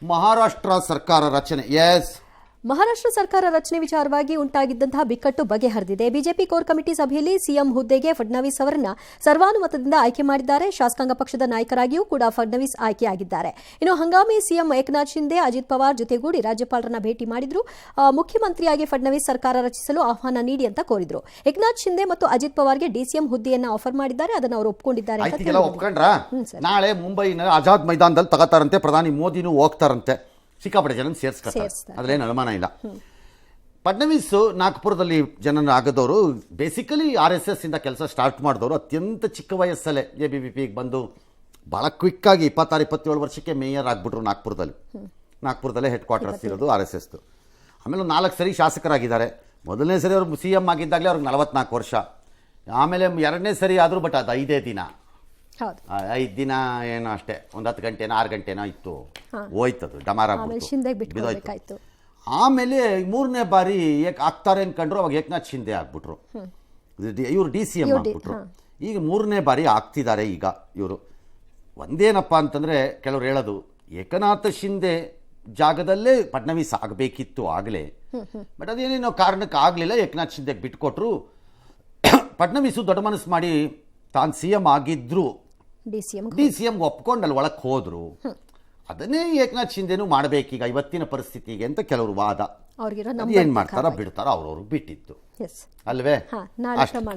ಮಹಾರಾಷ್ಟ್ರ ಸರ್ಕಾರ ರಚನೆ. ಎಸ್, ಮಹಾರಾಷ್ಟ್ರ ಸರ್ಕಾರ ರಚನೆ ವಿಚಾರವಾಗಿ ಉಂಟಾಗಿದ್ದಂತಹ ಬಿಕ್ಕಟ್ಟು ಬಗೆಹರಿದಿದೆ. ಬಿಜೆಪಿ ಕೋರ್ ಕಮಿಟಿ ಸಭೆಯಲ್ಲಿ ಸಿಎಂ ಹುದ್ದೆಗೆ ಫಡ್ನವೀಸ್ ಅವರನ್ನ ಸರ್ವಾನುಮತದಿಂದ ಆಯ್ಕೆ ಮಾಡಿದ್ದಾರೆ. ಶಾಸಕಾಂಗ ಪಕ್ಷದ ನಾಯಕರಾಗಿಯೂ ಕೂಡ ಫಡ್ನವೀಸ್ ಆಯ್ಕೆಯಾಗಿದ್ದಾರೆ. ಇನ್ನು ಹಂಗಾಮಿ ಸಿಎಂ ಏಕನಾಥ್ ಶಿಂದೆ, ಅಜಿತ್ ಪವಾರ್ ಜೊತೆಗೂಡಿ ರಾಜ್ಯಪಾಲರನ್ನ ಭೇಟಿ ಮಾಡಿದ್ರು. ಮುಖ್ಯಮಂತ್ರಿಯಾಗಿ ಫಡ್ನವೀಸ್ ಸರ್ಕಾರ ರಚಿಸಲು ಆಹ್ವಾನ ನೀಡಿ ಅಂತ ಕೋರಿದ್ರು. ಏಕನಾಥ್ ಶಿಂದೆ ಮತ್ತು ಅಜಿತ್ ಪವಾರ್ಗೆ ಡಿಸಿಎಂ ಹುದ್ದೆಯನ್ನ ಆಫರ್ ಮಾಡಿದ್ದಾರೆ. ಅದನ್ನು ಅವರು ಒಪ್ಕೊಂಡಿದ್ದಾರೆ ಅಂತ ಒಪ್ಕೊಂಡ್ರ. ನಾಳೆ ಮುಂಬೈನ ಆಜಾದ್ ಮೈದಾನದಲ್ಲಿ ತಗೋತಾರಂತೆ. ಪ್ರಧಾನಿ ಮೋದಿನೂ ಹೋಗ್ತಾರಂತೆ. ಸಿಕ್ಕಾಪಟ್ಟೆ ಜನ ಸೇರಿಸ್ಕೊತಾರೆ, ಅದ್ರೇನು ಅನುಮಾನ ಇಲ್ಲ. ಫಡ್ನವೀಸ್ ನಾಗ್ಪುರದಲ್ಲಿ ಜನನ ಆಗದವರು, ಬೇಸಿಕಲಿ RSS ಇಂದ ಕೆಲಸ ಸ್ಟಾರ್ಟ್ ಮಾಡಿದವರು. ಅತ್ಯಂತ ಚಿಕ್ಕ ವಯಸ್ಸಲ್ಲೇ ABVPಗೆ ಬಂದು ಭಾಳ ಕ್ವಿಕ್ಕಾಗಿ 26-27 ವರ್ಷಕ್ಕೆ ಮೇಯರ್ ಆಗಿಬಿಟ್ರು ನಾಗ್ಪುರದಲ್ಲೇ ಹೆಡ್ ಕ್ವಾರ್ಟರ್ಸ್ ಇರೋದು RSSದು. ಆಮೇಲೆ 4 ಸರಿ ಶಾಸಕರಾಗಿದ್ದಾರೆ. ಮೊದಲನೇ ಸರಿ ಅವರು CM ಆಗಿದ್ದಾಗಲೇ ಅವ್ರಿಗೆ 44 ವರ್ಷ. ಆಮೇಲೆ 2ನೇ ಸರಿ ಆದರೂ, ಬಟ್ ಅದು 5 ದಿನ 5 ದಿನ ಏನೋ ಅಷ್ಟೇ, ಒಂದು 10 ಗಂಟೆನೋ 6 ಗಂಟೆನೋ ಇತ್ತು, ಹೋಯ್ತದು ಡಮಾರ ಬಿದ್ದೋಯ್ತು. ಆಮೇಲೆ 3ನೇ ಬಾರಿ ಆಗ್ತಾರೆ ಅನ್ಕೊಂಡ್ರು, ಅವಾಗ ಏಕನಾಥ್ ಶಿಂದೆ ಆಗ್ಬಿಟ್ರು, ಇವರು DCM ಆಗ್ಬಿಟ್ರು. ಈಗ 3ನೇ ಬಾರಿ ಆಗ್ತಿದ್ದಾರೆ. ಈಗ ಇವರು ಒಂದೇನಪ್ಪ ಅಂತಂದರೆ, ಕೆಲವ್ರು ಹೇಳೋದು ಏಕನಾಥ್ ಶಿಂದೆ ಜಾಗದಲ್ಲೇ ಫಡ್ನವೀಸ್ ಆಗಬೇಕಿತ್ತು ಆಗಲೇ, ಬಟ್ ಅದೇನೇನೋ ಕಾರಣಕ್ಕೆ ಆಗಲಿಲ್ಲ. ಏಕನಾಥ್ ಶಿಂದೆಗೆ ಬಿಟ್ಕೊಟ್ರು. ಫಡ್ನವೀಸು ದೊಡ್ಡ ಮನಸ್ಸು ಮಾಡಿ ತಾನು CM ಆಗಿದ್ರು DCM ಒಪ್ಕೊಂಡು ಒಳಕ್ಕೆ ಹೋದ್ರು. ಅದನ್ನೇ ಏಕನಾಥ್ ಶಿಂದೆನೂ ಮಾಡಬೇಕೀಗ ಇವತ್ತಿನ ಪರಿಸ್ಥಿತಿಗೆ ಅಂತ ಕೆಲವರು ವಾದ. ಏನು ಮಾಡ್ತಾರ ಬಿಡ್ತಾರ, ಅವ್ರವ್ರಿಗೆ ಬಿಟ್ಟಿತ್ತು ಅಲ್ವೇ.